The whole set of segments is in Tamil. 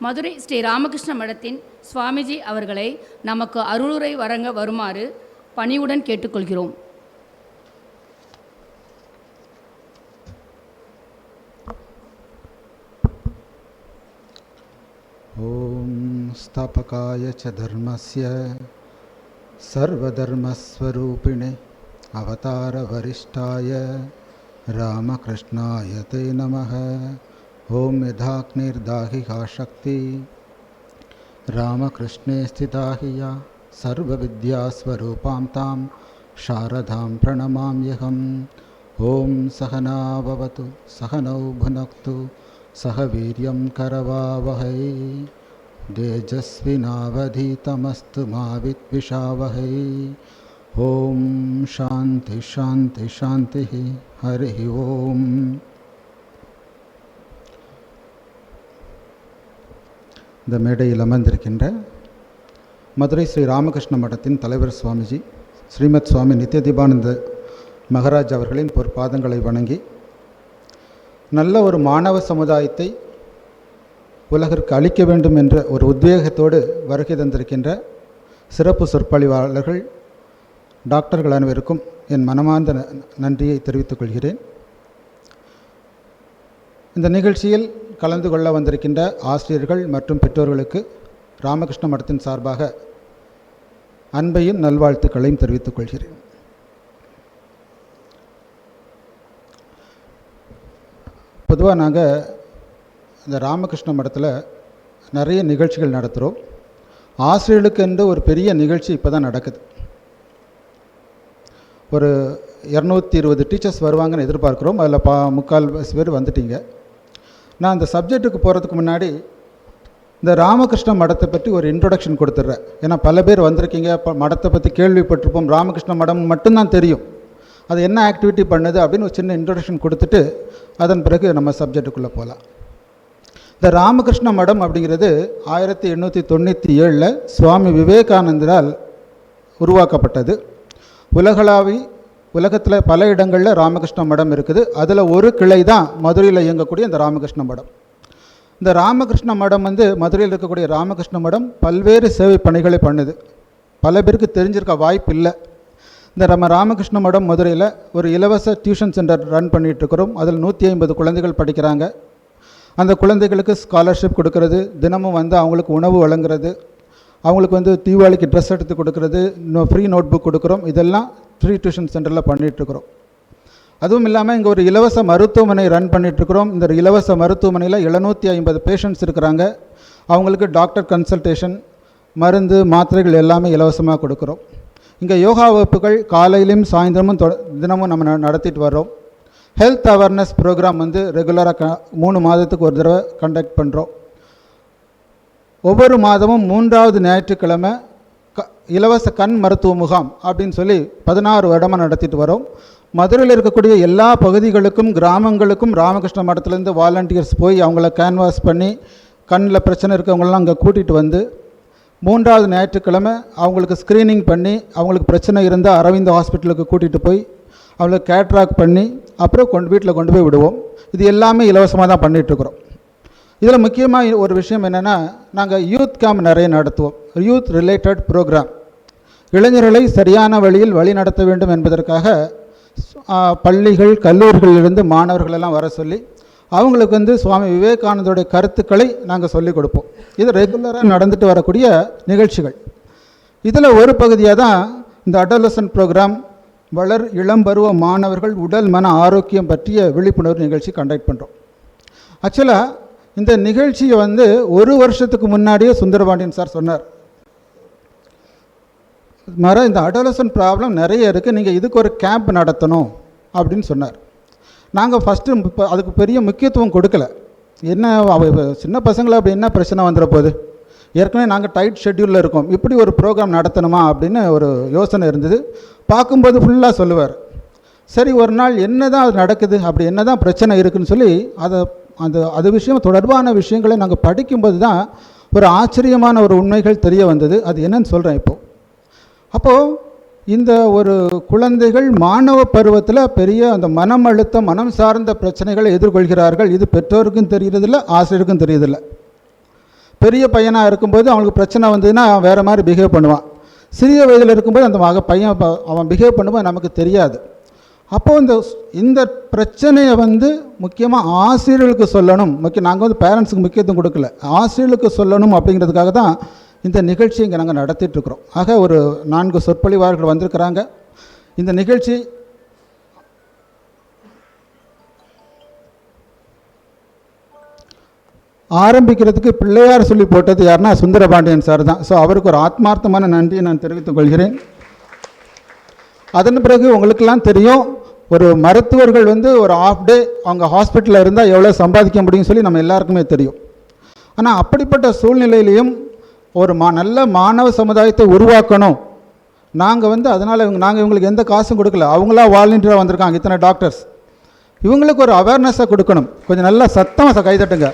மதுரை ஸ்ரீ ராமகிருஷ்ண மடத்தின் சுவாமிஜி அவர்களை நமக்கு அருளுரை வழங்க வருமாறு பணிவுடன் கேட்டுக்கொள்கிறோம். ஓம் ஸ்தாபகாய ச தர்மஸ்ய சர்வதர்மஸ்வரூபிணே அவதார வரிஷ்டாய ராமகிருஷ்ணாய தே நமः. ஓம் யதாக்னிர்தாஹிகா சக்தி ராமகிருஷ்ணே ஸ்திதா ஹி யா சர்வவித்யாஸ்வரூபாம் தாம் சாரதாம் பிரணமாம்யஹம். ஓம் சகனா பவது சகனௌ புனக்து சக வீர்யம் கரவாவஹை தேஜஸ்வினாவதீதமஸ்து மா வித்விஷாவஹை. ஓம் சாந்தி சாந்தி சாந்தி. ஹரி ஓம். இந்த மேடையில் அமர்ந்திருக்கின்ற மதுரை ஸ்ரீ ராமகிருஷ்ண மடத்தின் தலைவர் சுவாமிஜி ஸ்ரீமத் சுவாமி நித்யதீபானந்த மகராஜ் அவர்களின் பொற்பாதங்களை வணங்கி, நல்ல ஒரு மாணவ சமுதாயத்தை உலகிற்கு அளிக்க வேண்டும் என்ற ஒரு உத்வேகத்தோடு வருகை தந்திருக்கின்ற சிறப்பு சொற்பொழிவாளர்கள் டாக்டர்கள் அனைவருக்கும் என் மனமார்ந்த நன்றியை தெரிவித்துக் கொள்கிறேன். இந்த நிகழ்ச்சியில் கலந்து கொள்ள வந்திருக்கின்ற ஆசிரியர்கள் மற்றும் பெற்றோர்களுக்கு ராமகிருஷ்ண மடத்தின் சார்பாக அன்பையும் நல்வாழ்த்துக்களையும் தெரிவித்துக் கொள்கிறேன். பொதுவாக நாங்கள் இந்த ராமகிருஷ்ண மடத்தில் நிறைய நிகழ்ச்சிகள் நடத்துகிறோம். ஆசிரியர்களுக்கு என்று ஒரு பெரிய நிகழ்ச்சி இப்போ தான் நடக்குது. ஒரு 220 டீச்சர்ஸ் வருவாங்கன்னு எதிர்பார்க்குறோம். அதில் 3/4 பேர் வந்துட்டீங்க. நான் அந்த சப்ஜெக்ட்டுக்கு போகிறதுக்கு முன்னாடி இந்த ராமகிருஷ்ண மடத்தை பற்றி ஒரு இன்ட்ரொடக்ஷன் கொடுத்துட்றேன். ஏன்னா பல பேர் வந்திருக்கீங்க, மடத்தை பற்றி கேள்விப்பட்டிருப்போம், ராமகிருஷ்ண மடம் மட்டும்தான் தெரியும், அது என்ன ஆக்டிவிட்டி பண்ணுது அப்படின்னு ஒரு சின்ன இன்ட்ரொடக்ஷன் கொடுத்துட்டு அதன் பிறகு நம்ம சப்ஜெக்டுக்குள்ளே போகலாம். இந்த ராமகிருஷ்ண மடம் அப்படிங்கிறது 1897 சுவாமி விவேகானந்தரால் உருவாக்கப்பட்டது. உலகத்தில் பல இடங்களில் ராமகிருஷ்ண மடம் இருக்குது. அதில் ஒரு கிளை தான் மதுரையில் இயங்கக்கூடிய இந்த ராமகிருஷ்ண மடம். இந்த ராமகிருஷ்ண மடம் மதுரையில் இருக்கக்கூடிய ராமகிருஷ்ண மடம் பல்வேறு சேவை பணிகளை பண்ணுது. பல பேருக்கு தெரிஞ்சிருக்க வாய்ப்பு இல்லை. இந்த நம்ம ராமகிருஷ்ண மடம் மதுரையில் ஒரு இலவச டியூஷன் சென்டர் ரன் பண்ணிகிட்ருக்கிறோம். அதில் 150 குழந்தைகள் படிக்கிறாங்க. அந்த குழந்தைகளுக்கு ஸ்காலர்ஷிப் கொடுக்கறது, தினமும் அவங்களுக்கு உணவு வழங்குறது, அவங்களுக்கு தீபாவளிக்கு ட்ரெஸ் எடுத்து கொடுக்கறது, ஃப்ரீ நோட் புக் கொடுக்குறோம். இதெல்லாம் ஃப்ரீ டியூஷன் சென்டரில் பண்ணிகிட்ருக்குறோம். அதுவும் இல்லாமல் இங்கே ஒரு இலவச மருத்துவமனை ரன் பண்ணிகிட்ருக்குறோம். இந்த இலவச மருத்துவமனையில் 750 பேஷண்ட்ஸ் இருக்கிறாங்க. அவங்களுக்கு டாக்டர் கன்சல்டேஷன், மருந்து, மாத்திரைகள் எல்லாமே இலவசமாக கொடுக்குறோம். இங்கே யோகா வகுப்புகள் காலையிலையும் சாயந்தரமும் தினமும் நம்ம நடத்திட்டு வர்றோம். ஹெல்த் அவேர்னஸ் ப்ரோக்ராம் ரெகுலராக 3 மாதத்துக்கு ஒரு தடவை கண்டக்ட் பண்ணுறோம். ஒவ்வொரு மாதமும் 3வது ஞாயிற்றுக்கிழமை இலவச கண் மருத்துவ முகாம் அப்படின்னு சொல்லி 16 வருடமாக நடத்திட்டு வரோம். மதுரையில் இருக்கக்கூடிய எல்லா பகுதிகளுக்கும் கிராமங்களுக்கும் ராமகிருஷ்ண மடத்துலேருந்து வாலண்டியர்ஸ் போய் அவங்கள கேன்வாஸ் பண்ணி கண்ணில் பிரச்சனை இருக்கவங்களெலாம் அங்கே கூட்டிகிட்டு 3வது ஞாயிற்றுக்கிழமை அவங்களுக்கு ஸ்க்ரீனிங் பண்ணி, அவங்களுக்கு பிரச்சனை இருந்தால் அரவிந்த் ஹாஸ்பிட்டலுக்கு கூட்டிகிட்டு போய் அவங்களுக்கு கேட்ராக் பண்ணி அப்புறம் வீட்டில் கொண்டு போய் விடுவோம். இது எல்லாமே இலவசமாக தான் பண்ணிகிட்ருக்குறோம். இதில் முக்கியமாக ஒரு விஷயம் என்னென்னா, நாங்கள் யூத் கேம்ப் நிறைய நடத்துவோம். யூத் ரிலேட்டட் ப்ரோக்ராம், இளைஞர்களை சரியான வழியில் வழி நடத்த வேண்டும் என்பதற்காக பள்ளிகள் கல்லூரிகளிலிருந்து மாணவர்களெல்லாம் வர சொல்லி அவங்களுக்கு சுவாமி விவேகானந்தோடைய கருத்துக்களை நாங்கள் சொல்லிக் கொடுப்போம். இது ரெகுலராக நடந்துட்டு வரக்கூடிய நிகழ்ச்சிகள். இதில் ஒரு பகுதியாக தான் இந்த அடோலசன்ட் ப்ரோக்ராம், இளம் பருவ மாணவர்கள் உடல் மன ஆரோக்கியம் பற்றிய விழிப்புணர்வு நிகழ்ச்சி கண்டக்ட் பண்ணுறோம். ஆக்சுவலாக இந்த நிகழ்ச்சியை 1 வருஷத்துக்கு முன்னாடியே சுந்தரபாண்டியன் சார் சொன்னார், இந்த அடோலசன்ட் ப்ராப்ளம் நிறைய இருக்குது, நீங்கள் இதுக்கு ஒரு கேம்ப் நடத்தணும் அப்படின்னு சொன்னார். நாங்கள் ஃபஸ்ட்டு அதுக்கு பெரிய முக்கியத்துவம் கொடுக்கல. என்ன சின்ன பசங்களை அப்படி என்ன பிரச்சனை வந்துட போகுது, ஏற்கனவே நாங்கள் டைட் ஷெட்யூலில் இருக்கோம், இப்படி ஒரு ப்ரோக்ராம் நடத்தணுமா அப்படின்னு ஒரு யோசனை இருந்தது. பார்க்கும்போது ஃபுல்லாக சொல்லுவார். சரி, ஒரு நாள் என்ன தான் அது நடக்குது, அப்படி என்ன தான் பிரச்சனை இருக்குதுன்னு சொல்லி அது விஷயம் தொடர்பான விஷயங்களை நாங்கள் படிக்கும்போது தான் ஒரு ஆச்சரியமான ஒரு உண்மைகள் தெரிய வந்தது. அது என்னன்னு சொல்கிறேன் அப்போது இந்த ஒரு குழந்தைகள் மாணவ பருவத்தில் பெரிய அந்த மனம் அழுத்தம், மனம் சார்ந்த பிரச்சனைகளை எதிர்கொள்கிறார்கள். இது பெற்றோருக்கும் தெரியறதில்லை, ஆசிரியருக்கும் தெரியறதில்லை. பெரிய பையனாக இருக்கும்போது அவனுக்கு பிரச்சனை வந்ததுன்னா அவன் வேறு மாதிரி பிஹேவ் பண்ணுவான். சிறிய வயதில் இருக்கும்போது அந்த பையன் அவன் பிஹேவ் பண்ணும்போது நமக்கு தெரியாது. அப்போது இந்த பிரச்சனையை முக்கியமாக ஆசிரியர்களுக்கு சொல்லணும். நாங்கள் பேரண்ட்ஸுக்கு முக்கியத்துவம் கொடுக்கல, ஆசிரியர்களுக்கு சொல்லணும் அப்படிங்கிறதுக்காக தான் இந்த நிகழ்ச்சி இங்கே நாங்கள் நடத்திட்டுருக்குறோம். ஆக ஒரு 4 சொற்பொழிவாளர்கள் வந்திருக்கிறாங்க. இந்த நிகழ்ச்சி ஆரம்பிக்கிறதுக்கு பிள்ளையார் சொல்லி போட்டது யாருன்னா சுந்தரபாண்டியன் சார் தான். ஸோ அவருக்கு ஒரு ஆத்மார்த்தமான நன்றியை நான் தெரிவித்துக் கொள்கிறேன். அதன் பிறகு உங்களுக்கெல்லாம் தெரியும், ஒரு மருத்துவர்கள் ஒரு ஆஃப் டே அவங்க ஹாஸ்பிட்டலில் இருந்தால் எவ்வளோ சம்பாதிக்க முடியும்னு சொல்லி நம்ம எல்லாருக்குமே தெரியும். ஆனால் அப்படிப்பட்ட சூழ்நிலையிலையும் ஒரு நல்ல மாணவ சமுதாயத்தை உருவாக்கணும். நாங்கள் அதனால் நாங்கள் இவங்களுக்கு எந்த காசும் கொடுக்கல, அவங்களா வாலண்டியராக வந்திருக்காங்க இத்தனை டாக்டர்ஸ். இவங்களுக்கு ஒரு அவேர்னஸை கொடுக்கணும். கொஞ்சம் நல்லா சத்தமாக கைதட்டுங்க.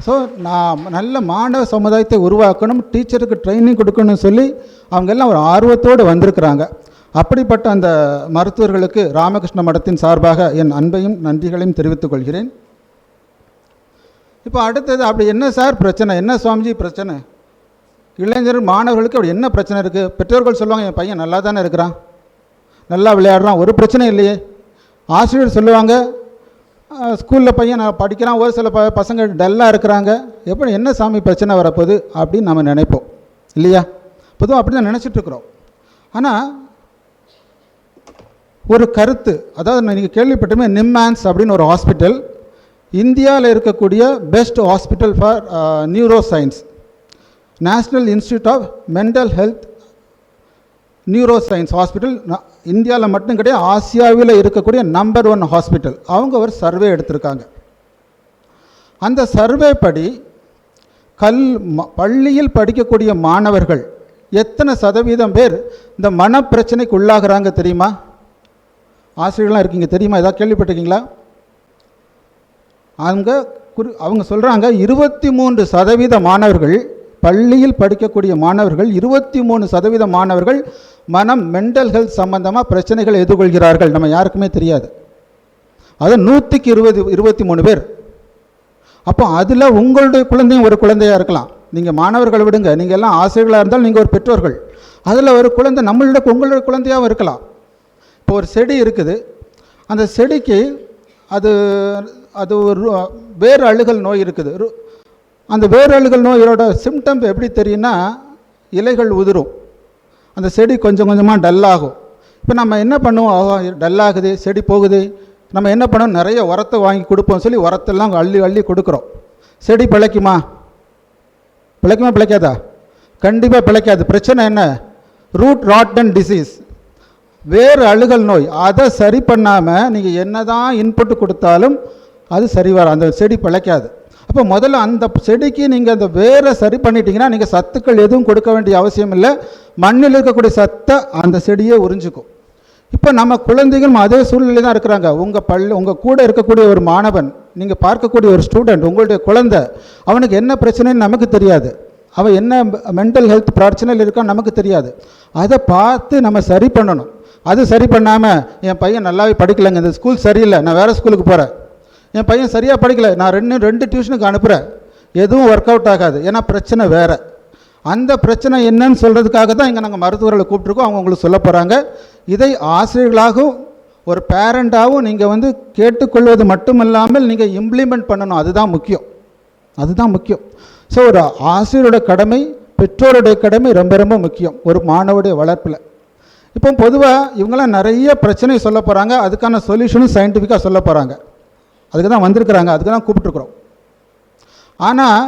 ஸோ நான் நல்ல மாணவ சமுதாயத்தை உருவாக்கணும், டீச்சருக்கு ட்ரைனிங் கொடுக்கணும்னு சொல்லி அவங்க எல்லாம் ஒரு ஆர்வத்தோடு வந்திருக்கிறாங்க. அப்படிப்பட்ட அந்த மருத்துவர்களுக்கு ராமகிருஷ்ண மடத்தின் சார்பாக என் அன்பையும் நன்றிகளையும் தெரிவித்துக் கொள்கிறேன். இப்போ அடுத்தது, அப்படி என்ன சார் பிரச்சனை, என்ன சுவாமிஜி பிரச்சனை, இளைஞர் மாணவர்களுக்கு அப்படி என்ன பிரச்சனை இருக்குது? பெற்றோர்கள் சொல்லுவாங்க, என் பையன் நல்லா தானே இருக்கிறான், நல்லா விளையாடுறான், ஒரு பிரச்சனை இல்லையே. ஆசிரியர் சொல்லுவாங்க, ஸ்கூலில் பையன் நான் படிக்கிறான், ஒரு சில பசங்க டல்லாக இருக்கிறாங்க, எப்படி என்ன சாமி பிரச்சனை வரப்போகுது அப்படின்னு நம்ம நினைப்போம் இல்லையா? பொதுவாக அப்படி தான் நினச்சிட்ருக்குறோம். ஆனால் ஒரு கருத்து, அதாவது நீங்கள் கேள்விப்பட்டுமே, நிம்மான்ஸ் அப்படின்னு ஒரு ஹாஸ்பிட்டல், இந்தியாவில் இருக்கக்கூடிய best hospital for neuro science, national institute of mental health neuro science hospital, இந்தியாவில் மட்டும் கிடையாது, ஆசியாவில் இருக்கக்கூடிய நம்பர் 1 ஹாஸ்பிட்டல். அவங்க ஒரு சர்வே எடுத்திருக்காங்க. அந்த சர்வே படி பள்ளியில் படிக்கக்கூடிய மாணவர்கள் எத்தனை சதவீதம் பேர் இந்த மனப்பிரச்சனைக்கு உள்ளாகிறாங்க தெரியுமா? ஆசிரியர்களாக இருக்கீங்க, தெரியுமா? ஏதாவது கேள்விப்பட்டிருக்கீங்களா? அவங்க சொல்கிறாங்க 23% மாணவர்கள், பள்ளியில் படிக்கக்கூடிய மாணவர்கள் 23% மாணவர்கள் மென்டல் ஹெல்த் சம்பந்தமாக பிரச்சனைகள் எதிர்கொள்கிறார்கள். நம்ம யாருக்குமே தெரியாது. அது 100க்கு 23 பேர். அப்போ அதில் உங்களுடைய குழந்தையும் ஒரு குழந்தையாக இருக்கலாம். நீங்கள் மாணவர்களை விடுங்க, நீங்கள் எல்லாம் ஆசிரியர்களாக இருந்தால் நீங்கள் ஒரு பெற்றோர்கள். அதில் ஒரு குழந்தை உங்களுடைய குழந்தையாகவும் இருக்கலாம். இப்போ ஒரு செடி இருக்குது, அந்த செடிக்கு அது ஒரு வேர் அழுகல் நோய் இருக்குது. அந்த வேர் அழுகல் நோயோட சிம்டம் எப்படி தெரியும்னா, இலைகள் உதிரும், அந்த செடி கொஞ்சம் கொஞ்சமாக டல்லாகும். இப்போ நம்ம என்ன பண்ணுவோம், டல்லாகுது, செடி போகுது, நம்ம என்ன பண்ணுவோம், நிறைய உரத்தை வாங்கி கொடுப்போம் சொல்லி உரத்தெல்லாம் அள்ளி அள்ளி கொடுக்குறோம். செடி பிழைக்குமா? பிழைக்காதா? கண்டிப்பாக பிழைக்காது. பிரச்சனை என்ன? ரூட் ராட்டன் டிசீஸ், வேறு அழுகல் நோய். அதை சரி பண்ணாமல் நீங்கள் என்ன தான் இன்புட் கொடுத்தாலும் அது சரி வர, அந்த செடி பிழைக்காது. அப்போ முதல்ல அந்த செடிக்கு நீங்கள் அந்த வேரை சரி பண்ணிட்டீங்கன்னா நீங்கள் சத்துக்கள் எதுவும் கொடுக்க வேண்டிய அவசியம் இல்லை. மண்ணில் இருக்கக்கூடிய சத்தை அந்த செடியே உறிஞ்சிக்கும். இப்போ நம்ம குழந்தைகளும் அதே சூழ்நிலை தான் இருக்கிறாங்க. உங்கள் கூட இருக்கக்கூடிய ஒரு மாணவன், நீங்கள் பார்க்கக்கூடிய ஒரு ஸ்டூடெண்ட், உங்களுடைய குழந்தை, அவனுக்கு என்ன பிரச்சனைன்னு நமக்கு தெரியாது, அவன் என்ன மென்டல் ஹெல்த் பிரச்சனையில் இருக்கான்னு நமக்கு தெரியாது. அதை பார்த்து நம்ம சரி பண்ணணும். அது சரி பண்ணாமல், என் பையன் நல்லாவே படிக்கலைங்க, இந்த ஸ்கூல் சரியில்லை, நான் வேறு ஸ்கூலுக்கு போகிறேன், என் பையன் சரியாக படிக்கலை, நான் ரெண்டு டியூஷனுக்கு அனுப்புகிறேன், எதுவும் ஒர்க் அவுட் ஆகாது. ஏன்னா பிரச்சனை வேறு. அந்த பிரச்சனை என்னன்னு சொல்கிறதுக்காக தான் இங்கே நாங்கள் மருத்துவர்களை கூப்பிட்ருக்கோம். அவங்க உங்களுக்கு சொல்ல போகிறாங்க. இதை ஆசிரியர்களாகவும் ஒரு பேரண்டாகவும் நீங்கள் கேட்டுக்கொள்வது மட்டுமில்லாமல் நீங்கள் இம்ப்ளிமெண்ட் பண்ணணும். அதுதான் முக்கியம். ஸோ ஒரு ஆசிரியரோட கடமை, பெற்றோருடைய கடமை ரொம்ப ரொம்ப முக்கியம் ஒரு மாணவருடைய வளர்ப்பில். இப்போ பொதுவாக இவங்களாம் நிறைய பிரச்சனை சொல்ல போகிறாங்க, அதுக்கான சொல்யூஷனும் சயின்டிஃபிக்காக சொல்ல போகிறாங்க. அதுக்கு தான் வந்திருக்கிறாங்க, அதுக்கு தான் கூப்பிட்டுருக்குறோம். ஆனால்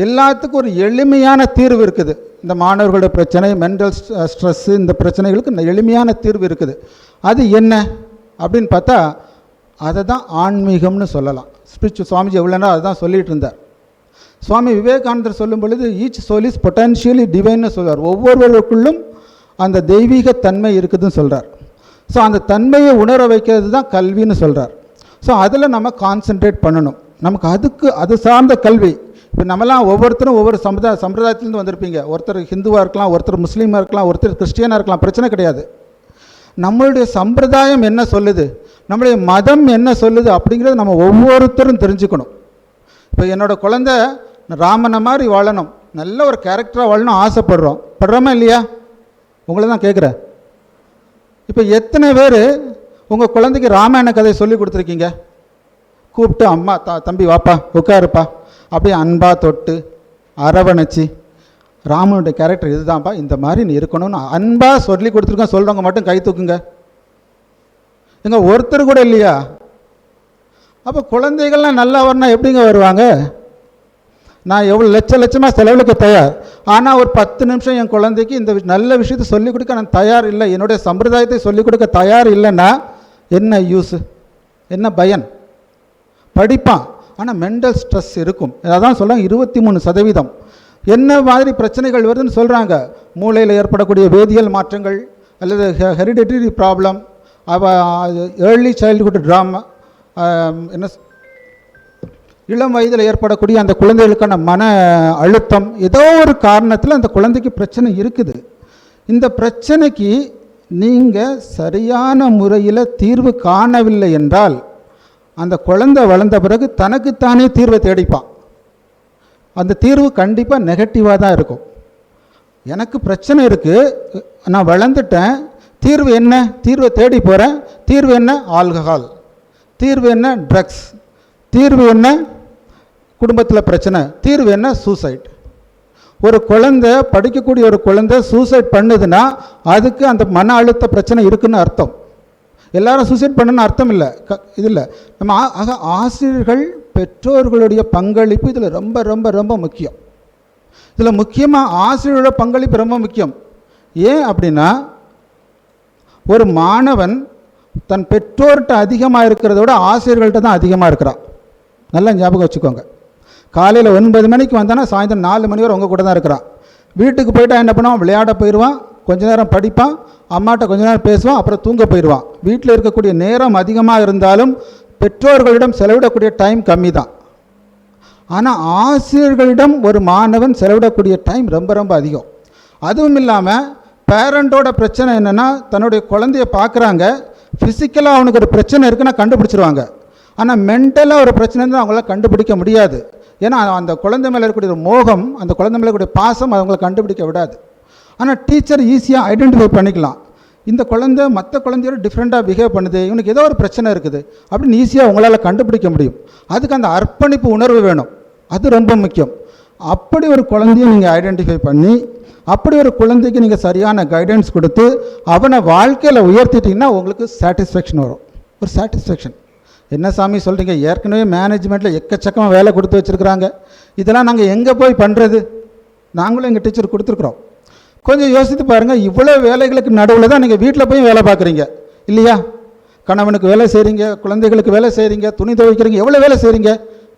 எல்லாத்துக்கும் ஒரு எளிமையான தீர்வு இருக்குது. இந்த மாணவர்களுடைய பிரச்சனை, மென்டல் ஸ்ட்ரெஸ்ஸு, இந்த பிரச்சனைகளுக்கு எளிமையான தீர்வு இருக்குது. அது என்ன அப்படின்னு பார்த்தா, அதை தான் ஆன்மீகம்னு சொல்லலாம். ஸ்பிரிச்சுவல் சுவாமிஜி எவ்வளோனா அதுதான் சொல்லிகிட்டு இருந்தார். சுவாமி விவேகானந்தர் சொல்லும் பொழுது ஈச் சோல் இஸ் பொட்டன்ஷியலி டிவைன்னு சொல்வார். ஒவ்வொருவருக்குள்ளும் அந்த தெய்வீக தன்மை இருக்குதுன்னு சொல்கிறார். ஸோ அந்த தன்மையை உணர வைக்கிறது தான் கல்வின்னு சொல்கிறார். ஸோ அதில் நம்ம கான்சென்ட்ரேட் பண்ணணும். நமக்கு அது சார்ந்த கல்வி. இப்போ நம்மலாம் ஒவ்வொருத்தரும் ஒவ்வொரு சம்பிரதாயத்துலேருந்து வந்திருப்பீங்க. ஒருத்தர் ஹிந்துவாக இருக்கலாம், ஒருத்தர் முஸ்லீமாக இருக்கலாம், ஒருத்தர் கிறிஸ்டியனாக இருக்கலாம், பிரச்சனை கிடையாது. நம்மளுடைய சம்பிரதாயம் என்ன சொல்லுது, நம்மளுடைய மதம் என்ன சொல்லுது அப்படிங்கிறது நம்ம ஒவ்வொருத்தரும் தெரிஞ்சுக்கணும். இப்போ என்னோடய குழந்தை ராமனை மாதிரி வாழணும், நல்ல ஒரு கேரக்டராக வாழணும் ஆசைப்படுறோம், படுறோமா இல்லையா? உங்களை தான் கேட்குறேன். இப்போ எத்தனை பேர் உங்கள் குழந்தைக்கு ராமாயண கதையை சொல்லி கொடுத்துருக்கீங்க? கூப்பிட்டு அம்மா தம்பி வாப்பா உட்காருப்பா, அப்படியே அன்பாக தொட்டு அரவணைச்சி, ராமனுடைய கேரக்டர் இதுதான்ப்பா, இந்த மாதிரி நீ இருக்கணும்னு அன்பாக சொல்லி கொடுத்துருக்கோம். சொல்கிறவங்க மட்டும் கை தூக்குங்க. எங்க ஒருத்தர் கூட இல்லையா? அப்போ குழந்தைகள்லாம் நல்லா வரணும், எப்படிங்க வருவாங்க? நான் எவ்வளோ லட்சமாக செலவழிக்க தயார், ஆனால் ஒரு 10 நிமிஷம் என் குழந்தைக்கு இந்த நல்ல விஷயத்தை சொல்லிக் கொடுக்க நான் தயார் இல்லை, என்னுடைய சம்பிரதாயத்தை சொல்லிக் கொடுக்க தயார் இல்லைன்னா என்ன யூஸு, என்ன பயன்? படிப்பான், ஆனால் மென்டல் ஸ்ட்ரெஸ் இருக்கும். அதான் சொல்கிறாங்க 23% என்ன மாதிரி பிரச்சனைகள் வருதுன்னு சொல்கிறாங்க. மூளையில் ஏற்படக்கூடிய வேதியியல் மாற்றங்கள், அல்லது hereditary problem, early childhood drama, என்ன இளம் வயதில் ஏற்படக்கூடிய அந்த குழந்தைகளுக்கான மன அழுத்தம், ஏதோ ஒரு காரணத்தில் அந்த குழந்தைக்கு பிரச்சனை இருக்குது. இந்த பிரச்சனைக்கு நீங்கள் சரியான முறையில் தீர்வு காணவில்லை என்றால் அந்த குழந்தை வளர்ந்த பிறகு தனக்குத்தானே தீர்வை தேடிப்பான். அந்த தீர்வு கண்டிப்பாக நெகட்டிவாக தான் இருக்கும். எனக்கு பிரச்சனை இருக்குது, நான் வளர்ந்துட்டேன், தீர்வு என்ன? தீர்வை தேடி போகிறேன். தீர்வு என்ன? ஆல்கஹால். தீர்வு என்ன? ட்ரக்ஸ். தீர்வு என்ன? குடும்பத்தில் பிரச்சனை. தீர்வு என்ன? சூசைட். ஒரு குழந்தை, படிக்கக்கூடிய ஒரு குழந்தை சூசைட் பண்ணுதுன்னா அதுக்கு அந்த மன அழுத்த பிரச்சனை இருக்குன்னு அர்த்தம். எல்லாரும் சூசைட் பண்ணணுன்னு அர்த்தம் இல்லை. இது இல்லை. நம்ம ஆசிரியர்கள், பெற்றோர்களுடைய பங்களிப்பு இதில் ரொம்ப ரொம்ப ரொம்ப முக்கியம். இதில் முக்கியமாக ஆசிரியரோட பங்களிப்பு ரொம்ப முக்கியம். ஏன் அப்படின்னா, ஒரு மாணவன் தன் பெற்றோர்கிட்ட அதிகமாக இருக்கிறத விட ஆசிரியர்கள்ட்ட தான் அதிகமாக இருக்கிறான். நல்லா ஞாபகம் வச்சுக்கோங்க. காலையில் 9 மணிக்கு வந்தானா சாயந்தரம் 4 மணி வரை உங்கள் கூட தான் இருக்கிறான். வீட்டுக்கு போயிட்டா என்ன பண்ணுவான்? விளையாட போயிடுவான், கொஞ்ச நேரம் படிப்பான், அம்மாட்ட கொஞ்ச நேரம் பேசுவான், அப்புறம் தூங்க போயிடுவான். வீட்டில் இருக்கக்கூடிய நேரம் அதிகமாக இருந்தாலும் பெற்றோர்களிடம் செலவிடக்கூடிய டைம் கம்மி தான். ஆனால் ஆசிரியர்களிடம் ஒரு மாணவன் செலவிடக்கூடிய டைம் ரொம்ப ரொம்ப அதிகம். அதுவும் இல்லாமல் பேரண்டோட பிரச்சனை என்னென்னா, தன்னுடைய குழந்தைய பார்க்குறாங்க, ஃபிசிக்கலாக அவனுக்கு ஒரு பிரச்சனை இருக்குன்னா கண்டுபிடிச்சிருவாங்க. ஆனால் மென்டலாக ஒரு பிரச்சனை இருந்தால் அவங்களால கண்டுபிடிக்க முடியாது. ஏன்னா அந்த குழந்தை மேலே இருக்கக்கூடிய ஒரு மோகம், அந்த குழந்தை மேலே இருக்கக்கூடிய பாசம் அவங்கள கண்டுபிடிக்க விடாது. ஆனால் டீச்சர் ஈஸியாக ஐடென்டிஃபை பண்ணிக்கலாம். இந்த குழந்தை மற்ற குழந்தையோட டிஃப்ரெண்ட்டாக பிஹேவ் பண்ணுது, இவனுக்கு ஏதோ ஒரு பிரச்சனை இருக்குது அப்படின்னு ஈஸியாக உங்களால் கண்டுபிடிக்க முடியும். அதுக்கு அந்த அர்ப்பணிப்பு உணர்வு வேணும், அது ரொம்ப முக்கியம். அப்படி ஒரு குழந்தையை நீங்கள் ஐடென்டிஃபை பண்ணி, அப்படி ஒரு குழந்தைக்கு நீங்கள் சரியான கைடன்ஸ் கொடுத்து அவனை வாழ்க்கையில் உயர்த்திட்டிங்கன்னா உங்களுக்கு சாட்டிஸ்ஃபேக்ஷன் வரும். ஒரு சாட்டிஸ்ஃபேக்ஷன். என்ன சாமி சொல்கிறீங்க, ஏற்கனவே மேனேஜ்மெண்ட்டில் எக்கச்சக்கமாக வேலை கொடுத்து வச்சுருக்குறாங்க, இதெல்லாம் நாங்கள் எங்கே போய் பண்ணுறது? நாங்களும் எங்கள் டீச்சர் கொடுத்துருக்குறோம். கொஞ்சம் யோசித்து பாருங்கள், இவ்வளோ வேலைகளுக்கு நடுவில் தான் நீங்கள் வீட்டில் போய் வேலை பார்க்குறீங்க இல்லையா? கணவனுக்கு வேலை செய்கிறீங்க, குழந்தைகளுக்கு வேலை செய்கிறீங்க, துணி துவைக்கிறீங்க, எவ்வளோ வேலை செய்கிறீங்க.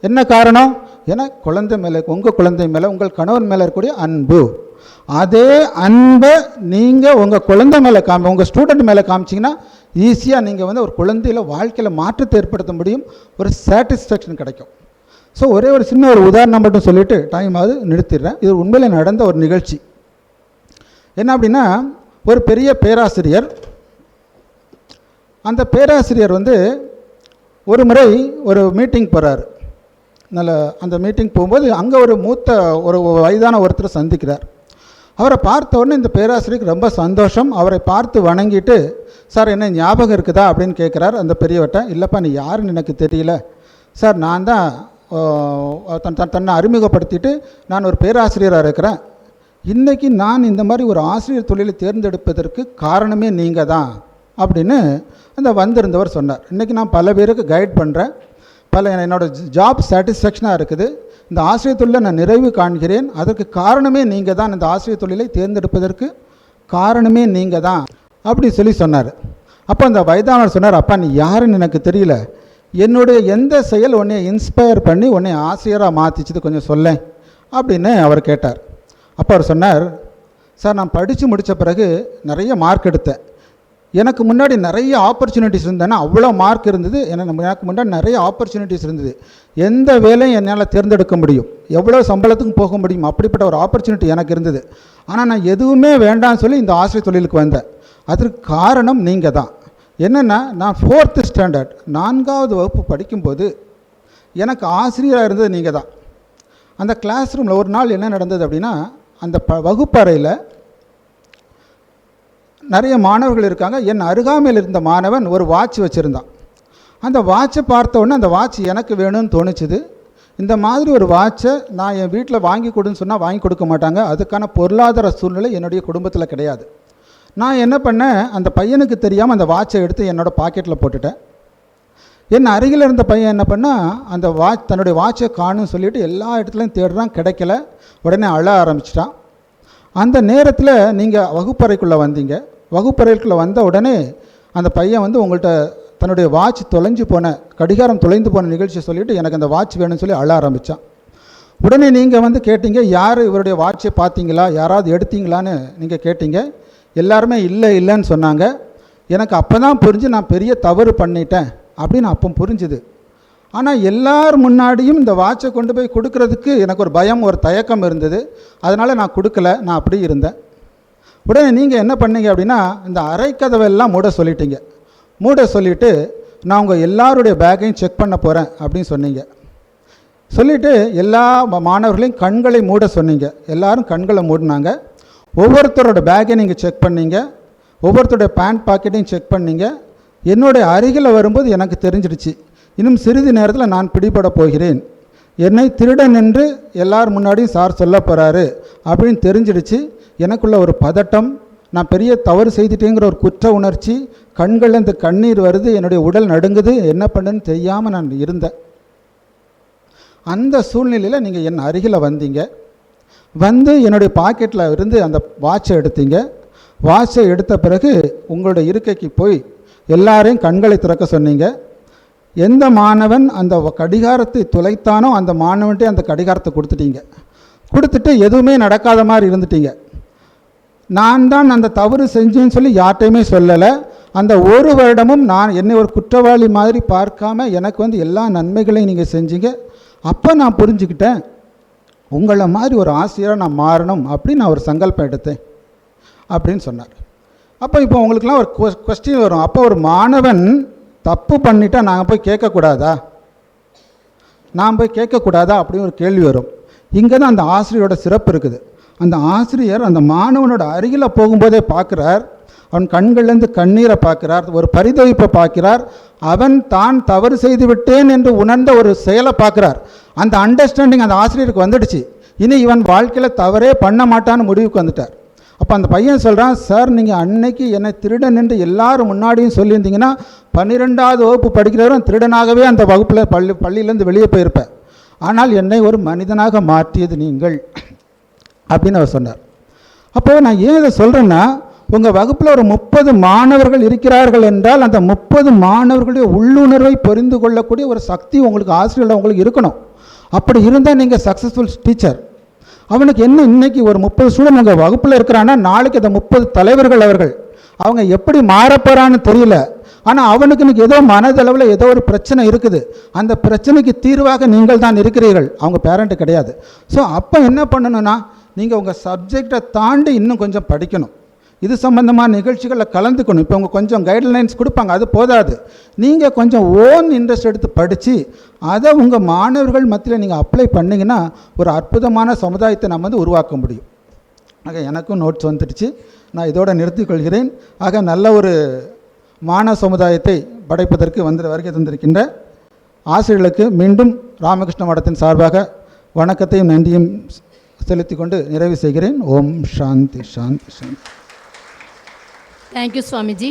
என்ன காரணம்? ஏன்னா குழந்தை மேலே, உங்கள் குழந்தை மேலே, உங்கள் கணவன் மேலே இருக்கக்கூடிய அன்பு. அதே அன்பை நீங்கள் உங்கள் குழந்தை மேலே உங்கள் ஸ்டூடெண்ட் மேலே காமிச்சிங்கன்னா ஈஸியாக நீங்கள் ஒரு குழந்தையில் வாழ்க்கையில் மாற்றத்தை ஏற்படுத்த முடியும், ஒரு சாட்டிஸ்ஃபேக்ஷன் கிடைக்கும். ஸோ ஒரே ஒரு சின்ன ஒரு உதாரணம் மட்டும் சொல்லிவிட்டு டைம் ஆகுது, நிறுத்திடுறேன். இது உண்மையில் நடந்த ஒரு நிகழ்ச்சி. என்ன அப்படின்னா, ஒரு பெரிய பேராசிரியர், அந்த பேராசிரியர் ஒரு முறை ஒரு மீட்டிங் போகிறார். அந்த மீட்டிங் போகும்போது அங்கே ஒரு ஒரு வயதான ஒருத்தரை சந்திக்கிறார். அவரை பார்த்த உடனே இந்த பேராசிரியருக்கு ரொம்ப சந்தோஷம். அவரை பார்த்து வணங்கிட்டு, சார் என்ன ஞாபகம் இருக்குதா அப்படின்னு கேட்குறார் அந்த பெரியவர்கிட்ட. இல்லைப்பா, நீ யாருன்னு எனக்கு தெரியல சார், நான் தான் தன்னை அறிமுகப்படுத்திட்டு நான் ஒரு பேராசிரியராக இருக்கிறேன். இன்றைக்கி நான் இந்த மாதிரி ஒரு ஆசிரியர் தொழிலை தேர்ந்தெடுப்பதற்கு காரணமே நீங்கள் தான் அப்படின்னு அந்த வந்திருந்தவர் சொன்னார். இன்றைக்கி நான் பல பேருக்கு கைட் பண்ணுறேன், என்னோடய ஜாப் சாட்டிஸ்ஃபேக்ஷனாக இருக்குது, இந்த ஆசிரியர் தொழிலை நான் நிறைவு காண்கிறேன், அதற்கு காரணமே நீங்கள் தான், இந்த ஆசிரியர் தொழிலை தேர்ந்தெடுப்பதற்கு காரணமே நீங்கள் தான் அப்படி சொல்லி சொன்னார். அப்போ அந்த வயதானவர் சொன்னார், அப்பா நீ யாருன்னு எனக்கு தெரியல, என்னுடைய எந்த செயல் உன்னை இன்ஸ்பயர் பண்ணி உன்னை ஆசிரியராக மாற்றிச்சது கொஞ்சம் சொல்லேன் அப்படின்னு அவர் கேட்டார். அப்போ அவர் சொன்னார், சார் நான் படித்து முடித்த பிறகு நிறைய மார்க் எடுத்தேன், எனக்கு முன்னாடி நிறைய ஆப்பர்ச்சுனிட்டிஸ் இருந்தேன்னா, அவ்வளோ மார்க் இருந்தது, எனக்கு முன்னாடி நிறைய ஆப்பர்ச்சுனிட்டிஸ் இருந்தது, எந்த வேலையும் என்னால் தேர்ந்தெடுக்க முடியும், எவ்வளோ சம்பளத்துக்கும் போக முடியும், அப்படிப்பட்ட ஒரு ஆப்பர்ச்சுனிட்டி எனக்கு இருந்தது. ஆனால் நான் எதுவுமே வேண்டாம்னு சொல்லி இந்த ஆசிரியர் தொழிலுக்கு வந்தேன். அதற்கு காரணம் நீங்கள் தான். என்னென்னா, நான் 4th ஸ்டாண்டர்ட் 4வது வகுப்பு படிக்கும்போது எனக்கு ஆசிரியராக இருந்தது நீங்கள் தான். அந்த கிளாஸ் ரூமில் ஒரு நாள் என்ன நடந்தது அப்படின்னா, அந்த வகுப்பறையில் நிறைய மாணவர்கள் இருக்காங்க. என் அருகாமையில் இருந்த மாணவன் ஒரு வாட்ச் வச்சுருந்தான். அந்த வாட்சை பார்த்த உடனே அந்த வாட்ச் எனக்கு வேணும்னு தோணுச்சுது. இந்த மாதிரி ஒரு வாட்சை நான் என் வீட்டில் வாங்கி கொடுன்னு சொன்னால் வாங்கி கொடுக்க மாட்டாங்க. அதுக்கான பொருளாதார சூழ்நிலை என்னுடைய குடும்பத்தில் கிடையாது. நான் என்ன பண்ணேன், அந்த பையனுக்கு தெரியாமல் அந்த வாட்சை எடுத்து என்னோடய பாக்கெட்டில் போட்டுட்டேன். என் அருகில் இருந்த பையன் என்ன பண்ணால், அந்த தன்னுடைய வாட்சை காணும்னு சொல்லிவிட்டு எல்லா இடத்துலையும் தேடுறான், கிடைக்கல. உடனே அழ ஆரம்பிச்சிட்டான். அந்த நேரத்தில் நீங்கள் வகுப்பறைக்குள்ளே வந்தீங்க. வகுப்பறைக்குள்ளே வந்த உடனே அந்த பையன் வந்து உங்கள்கிட்ட தன்னுடைய வாட்ச் தொலைஞ்சு போன, கடிகாரம் தொலைந்து போன நிகழ்ச்சியை சொல்லிவிட்டு எனக்கு அந்த வாட்ச் வேணும்னு சொல்லி அழ ஆரம்பித்தான். உடனே நீங்கள் வந்து கேட்டீங்க, யார் இவருடைய வாட்சை பார்த்தீங்களா, யாராவது எடுத்தீங்களான்னு நீங்கள் கேட்டீங்க. எல்லாருமே இல்லைன்னு சொன்னாங்க. எனக்கு அப்போ தான் புரிஞ்சு நான் பெரிய தவறு பண்ணிட்டேன் அப்படின்னு அப்போ புரிஞ்சுது. ஆனால் எல்லார் முன்னாடியும் இந்த வாட்சை கொண்டு போய் கொடுக்கறதுக்கு எனக்கு ஒரு பயம், ஒரு தயக்கம் இருந்தது. அதனால் நான் கொடுக்கல, நான் அப்படி இருந்தேன். உடனே நீங்கள் என்ன பண்ணீங்க அப்படின்னா, இந்த அரைக்கதவெல்லாம் மூட சொல்லிட்டீங்க. மூட சொல்லிவிட்டு நான் உங்கள் எல்லாருடைய பேக்கையும் செக் பண்ண போகிறேன் அப்படின்னு சொன்னீங்க. சொல்லிவிட்டு எல்லா மாணவர்களையும் கண்களை மூட சொன்னீங்க. எல்லோரும் கண்களை மூடினாங்க. ஒவ்வொருத்தரோட பேக்கை நீங்கள் செக் பண்ணீங்க. ஒவ்வொருத்தருடைய பேண்ட் பாக்கெட்டையும் செக் பண்ணீங்க. என்னுடைய அருகில் வரும்போது எனக்கு தெரிஞ்சிடுச்சு, இன்னும் சிறிது நேரத்தில் நான் பிடிபட போகிறேன், என்னை திருடன் என்று எல்லார் முன்னாடியும் சார் சொல்ல போகிறாரு அப்படின்னு தெரிஞ்சிடுச்சு. எனக்குள்ள ஒரு பதட்டம், நான் பெரிய தவறு செய்துட்டேங்கிற ஒரு குற்ற உணர்ச்சி, கண்களில் இந்த கண்ணீர் வருது, என்னுடைய உடல் நடுங்குது, என்ன பண்ணுன்னு தெரியாமல் நான் இருந்தேன். அந்த சூழ்நிலையில் நீங்கள் என் அருகில் வந்தீங்க. வந்து என்னுடைய பாக்கெட்டில் இருந்து அந்த வாட்சை எடுத்தீங்க. வாட்சை எடுத்த பிறகு உங்களுடைய இருக்கைக்கு போய் எல்லாரையும் கண்களை திறக்க சொன்னீங்க. எந்த மாணவன் அந்த கடிகாரத்தை துளைத்தானோ அந்த மாணவன்ட்டே அந்த கடிகாரத்தை கொடுத்துட்டீங்க. கொடுத்துட்டு எதுவுமே நடக்காத மாதிரி இருந்துட்டீங்க. நான் தான் அந்த தவறு செஞ்சேன்னு சொல்லி யார்கிட்டையுமே சொல்லலை. அந்த ஒரு வருடமும் நான் என்னை ஒரு குற்றவாளி மாதிரி பார்க்காம எனக்கு வந்து எல்லா நன்மைகளையும் நீங்கள் செஞ்சீங்க. அப்போ நான் புரிஞ்சுக்கிட்டேன், உங்களை மாதிரி ஒரு ஆசிரியராக நான் மாறணும் அப்படின்னு நான் ஒரு சங்கல்பம் எடுத்தேன் அப்படின்னு சொன்னார். அப்போ இப்போ உங்களுக்குலாம் ஒரு கொஸ்டின் வரும், அப்போ ஒரு மாணவன் தப்பு பண்ணிட்டா நாங்கள் போய் கேட்கக்கூடாதா, நான் போய் கேட்கக்கூடாதா அப்படின்னு ஒரு கேள்வி வரும். இங்கே தான் அந்த ஆசிரியரோட சிறப்பு இருக்குது. அந்த ஆசிரியர் அந்த மாணவனோட அருகில் போகும்போதே பார்க்குறார், அவன் கண்கள்லேருந்து கண்ணீரை பார்க்குறார், ஒரு பரிதவிப்பை பார்க்கிறார், அவன் தான் தவறு செய்து விட்டேன் என்று உணர்ந்த ஒரு செயலை பார்க்குறார். அந்த அண்டர்ஸ்டாண்டிங் அந்த ஆசிரியருக்கு வந்துடுச்சு. இனி இவன் வாழ்க்கையில் தவறே பண்ண மாட்டான்னு முடிவுக்கு வந்துட்டார். அப்போ அந்த பையன் சொல்கிறான், சார் நீங்கள் அன்னைக்கு என்னை திருடன் என்று எல்லாரும் முன்னாடியும் சொல்லியிருந்தீங்கன்னா 12வது வகுப்பு படிக்கிறவரும் திருடனாகவே அந்த வகுப்பில் பள்ளியிலேருந்து வெளியே போயிருப்பேன். ஆனால் என்னை ஒரு மனிதனாக மாற்றியது நீங்கள் அப்படின்னு அவர் சொன்னார். அப்போது நான் ஏன் இதை சொல்கிறேன்னா, உங்கள் வகுப்பில் ஒரு 30 மாணவர்கள் இருக்கிறார்கள் என்றால் அந்த 30 மாணவர்களுடைய உள்ளுணர்வை புரிந்து கொள்ளக்கூடிய ஒரு சக்தி உங்களுக்கு ஆசிரியர்கள் உங்களுக்கு இருக்கணும். அப்படி இருந்தால் நீங்கள் சக்ஸஸ்ஃபுல் டீச்சர். அவனுக்கு என்ன, இன்றைக்கி ஒரு 30 ஸ்டூடெண்ட் உங்கள் வகுப்பில் இருக்கிறான்னா நாளைக்கு அந்த 30 தலைவர்கள் அவர்கள். அவங்க எப்படி மாறப்போகிறான்னு தெரியல. ஆனால் அவனுக்கு இன்றைக்கி ஏதோ மனதளவில் ஏதோ ஒரு பிரச்சனை இருக்குது. அந்த பிரச்சனைக்கு தீர்வாக நீங்கள் தான் இருக்கிறீர்கள், அவங்க பேரண்ட்டு கிடையாது. ஸோ அப்போ என்ன பண்ணணும்னா, நீங்கள் உங்கள் சப்ஜெக்டை தாண்டி இன்னும் கொஞ்சம் படிக்கணும். இது சம்மந்தமான நிகழ்ச்சிகளில் கலந்துக்கணும். இப்போ அவங்க கொஞ்சம் கைட்லைன்ஸ் கொடுப்பாங்க, அது போதாது. நீங்கள் கொஞ்சம் ஓன் இன்ட்ரெஸ்ட் எடுத்து படித்து அதை உங்கள் மாணவர்கள் மத்தியில் நீங்கள் அப்ளை பண்ணிங்கன்னா ஒரு அற்புதமான சமுதாயத்தை நம்ம வந்து உருவாக்க முடியும். ஆக எனக்கும் நோட்ஸ் வந்துடுச்சு, நான் இதோடு நிறுத்திக்கொள்கிறேன். ஆக நல்ல ஒரு மாணவ சமுதாயத்தை படைப்பதற்கு வருகை தந்திருக்கின்ற ஆசிரியர்களுக்கு மீண்டும் ராமகிருஷ்ண மடத்தின் சார்பாக வணக்கத்தையும் நன்றியும் செலுத்தி கொண்டு நிறைவு செய்கிறேன். ஓம் சாந்தி சாந்தி சாந்தி. தேங்க்யூ சுவாமிஜி.